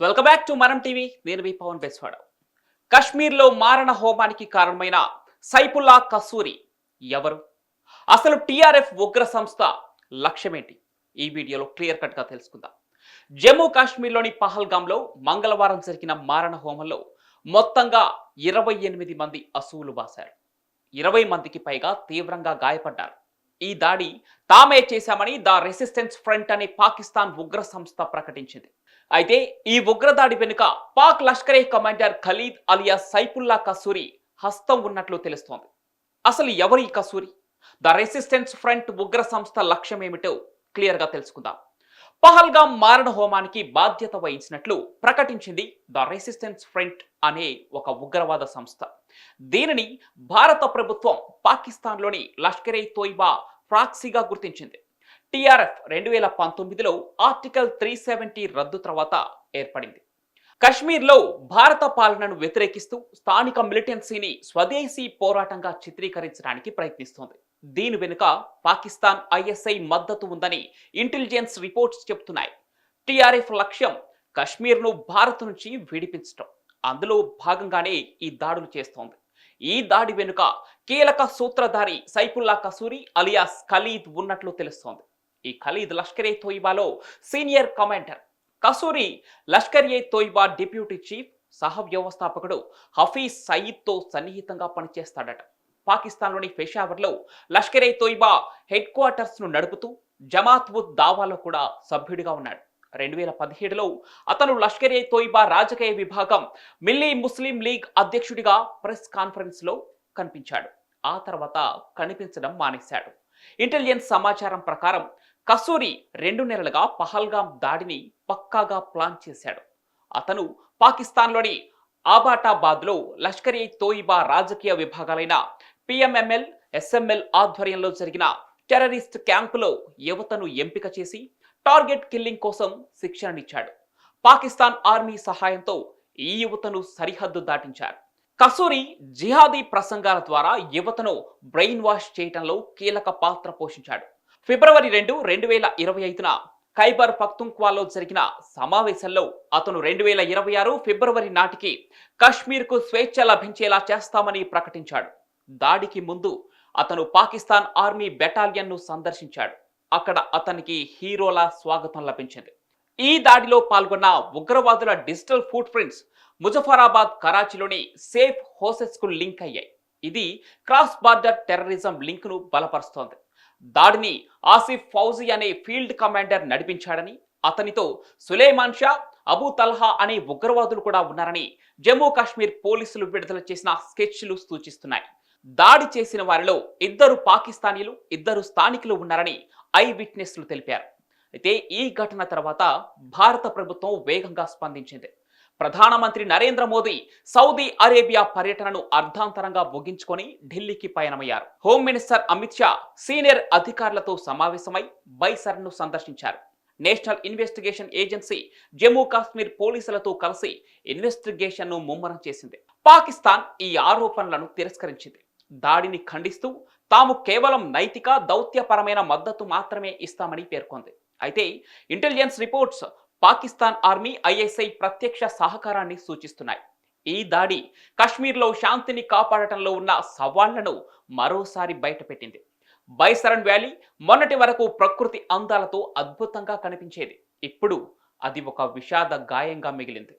Welcome back to మనం TV. నేను మీ పవన్ బెస్వాడ. కశ్మీర్లో మారణ హోమానికి కారణమైన సైఫుల్లా కసూరి ఎవరు? అసలు టీఆర్ఎఫ్ ఉగ్ర సంస్థ లక్ష్యమేంటి? ఈ వీడియోలో క్లియర్ కట్ గా తెలుసుకుందాం. జమ్మూ కాశ్మీర్లోని పహల్గాంలో మంగళవారం జరిగిన మారణ హోమంలో మొత్తంగా 28 మంది అసువులు బాశారు. 20 మందికి పైగా తీవ్రంగా గాయపడ్డారు. ఈ దాడి తామే చేశామని ద రెసిస్టెన్స్ ఫ్రంట్ అనే పాకిస్తాన్ ఉగ్ర సంస్థ ప్రకటించింది. అయితే ఈ ఉగ్రదాడి వెనుక పాక్ లష్కరే కమాండర్ ఖలీద్ అలియా సైఫుల్లా కసూరి హస్తం ఉన్నట్లు తెలుస్తోంది. అసలు ఎవరు ఈ కసూరి? ద రెసిస్టెన్స్ ఫ్రంట్ ఉగ్ర సంస్థ లక్ష్యం ఏమిటో క్లియర్ గా తెలుసుకుందాం. పహల్గాం మారణ హోమానికి బాధ్యత వహించినట్లు ప్రకటించింది ద రెసిస్టెన్స్ ఫ్రంట్ అనే ఒక ఉగ్రవాద సంస్థ. దీనిని భారత ప్రభుత్వం పాకిస్తాన్లోని లష్కరే తోయిబా ప్రాక్సీగా గుర్తించింది. టిఆర్ఎఫ్ 2019లో ఆర్టికల్ 370 రద్దు తర్వాత ఏర్పడింది. కశ్మీర్లో భారత పాలనను వ్యతిరేకిస్తూ స్థానిక మిలిటెన్సీని స్వదేశీ పోరాటంగా చిత్రీకరించడానికి ప్రయత్నిస్తోంది. దీని వెనుక పాకిస్తాన్ ఐఎస్ఐ మద్దతు ఉందని ఇంటెలిజెన్స్ రిపోర్ట్స్ చెబుతున్నాయి. టిఆర్ఎఫ్ లక్ష్యం కశ్మీర్ను భారత్ నుంచి విడిపించడం. అందులో భాగంగానే ఈ దాడులు చేస్తోంది. ఈ దాడి వెనుక కీలక సూత్రధారి సైఫుల్లా కసూరి అలియాస్ ఖలీద్ ఉన్నట్లు తెలుస్తోంది. ఈ ఖలీద్ లష్కరే తోయిబాలో senior commander. Kasuri Lashkar-e Taiba deputy chief సహ వ్యవస్థాపకుడు హఫీజ్ సయీద్తో సన్నిహితంగా పనిచేస్తాడట. పాకిస్తాన్లోని పెషావర్లో లష్కరే తోయిబా హెడ్ క్వార్టర్స్ ను నడుపుతూ జమాత్ ఉద్ దావాలో కూడా సభ్యుడిగా ఉన్నాడు. 2017లో అతను లష్కరే తోయిబా రాజకీయ విభాగం మిల్లీ ముస్లిం లీగ్ అధ్యక్షుడిగా ప్రెస్ కాన్ఫరెన్స్ లో కనిపించాడు. ఆ తర్వాత కనిపించడం మానేశాడు. ఇంటెలిజెన్స్ సమాచారం ప్రకారం కసూరి 2 నెలలుగా పహల్గాం దాడిని పక్కాగా ప్లాన్ చేశాడు. అతను పాకిస్తాన్లోని ఆబాటాబాద్లో లష్కరే తోయిబా రాజకీయ విభాగాలైన పిఎంఎంఎల్, ఎస్ఎంఎల్ ఆధ్వర్యంలో జరిగిన టెర్రరిస్ట్ క్యాంపులో యువతను ఎంపిక చేసి టార్గెట్ కిల్లింగ్ కోసం శిక్షణనిచ్చాడు. పాకిస్తాన్ ఆర్మీ సహాయంతో ఈ యువతను సరిహద్దు దాటించారు. కసూరి జిహాదీ ప్రసంగాల ద్వారా యువతను బ్రెయిన్ వాష్ చేయడంలో కీలక పాత్ర పోషించాడు. ఫిబ్రవరి 2, 2025న ఖైబర్ పఖ్తుంఖ్వాలో జరిగిన సమావేశంలో అతను 2026 ఫిబ్రవరి నాటికి కశ్మీర్కు స్వేచ్ఛ లభించేలా చేస్తామని ప్రకటించాడు. దాడికి ముందు అతను పాకిస్తాన్ ఆర్మీ బెటాలియన్ను సందర్శించాడు. అక్కడ అతనికి హీరోలా స్వాగతం లభించింది. ఈ దాడిలో పాల్గొన్న ఉగ్రవాదుల డిజిటల్ ఫుట్ ప్రింట్స్ ముజఫరాబాద్, కరాచీలోని సేఫ్ హౌసెస్ కు లింక్ అయ్యాయి. ఇది క్రాస్ బార్డర్ టెర్రరిజం లింక్ ను బలపరుస్తోంది. దాడిని ఆసిఫ్ ఫౌజీ అనే ఫీల్డ్ కమాండర్ నడిపించాడని, అతనితో సులేమాన్ షా, అబూ తల్హా అనే ఉగ్రవాదులు కూడా ఉన్నారని జమ్మూ కాశ్మీర్ పోలీసులు విడుదల చేసిన స్కెచ్లు సూచిస్తున్నాయి. దాడి చేసిన వారిలో 2 పాకిస్తానీలు, 2 స్థానికులు ఉన్నారని ఐ విట్నెస్లు తెలిపారు. అయితే ఈ ఘటన తర్వాత భారత ప్రభుత్వం వేగంగా స్పందించింది. ప్రధానమంత్రి నరేంద్ర మోదీ సౌదీ అరేబియా పర్యటనను అర్ధాంతరంగా ముగించుకొని ఢిల్లీకి పయనమయ్యారు. Home minister Amit Shah senior అధికారులతో సమావేశమై బైసర్ను సందర్శించారు. National investigation agency Jammu Kashmir పోలీసులతో కలిసి ఇన్వెస్టిగేషన్ను ముమ్మరం చేసింది. పాకిస్తాన్ ఈ ఆరోపణలను తిరస్కరించింది. దాడిని ఖండిస్తూ తాము కేవలం నైతిక, దౌత్యపరమైన మద్దతు మాత్రమే ఇస్తామని పేర్కొంది. అయితే intelligence reports Pakistan army, ISI ప్రత్యక్ష సహకారాన్ని సూచిస్తున్నాయి. ఈ దాడి కశ్మీర్లో శాంతిని కాపాడటంలో ఉన్న సవాళ్లను మరోసారి బయటపెట్టింది. బైసరన్ వ్యాలీ మొన్నటి వరకు ప్రకృతి అందాలతో అద్భుతంగా కనిపించేది. ఇప్పుడు అది ఒక విషాద గాయంగా మిగిలింది.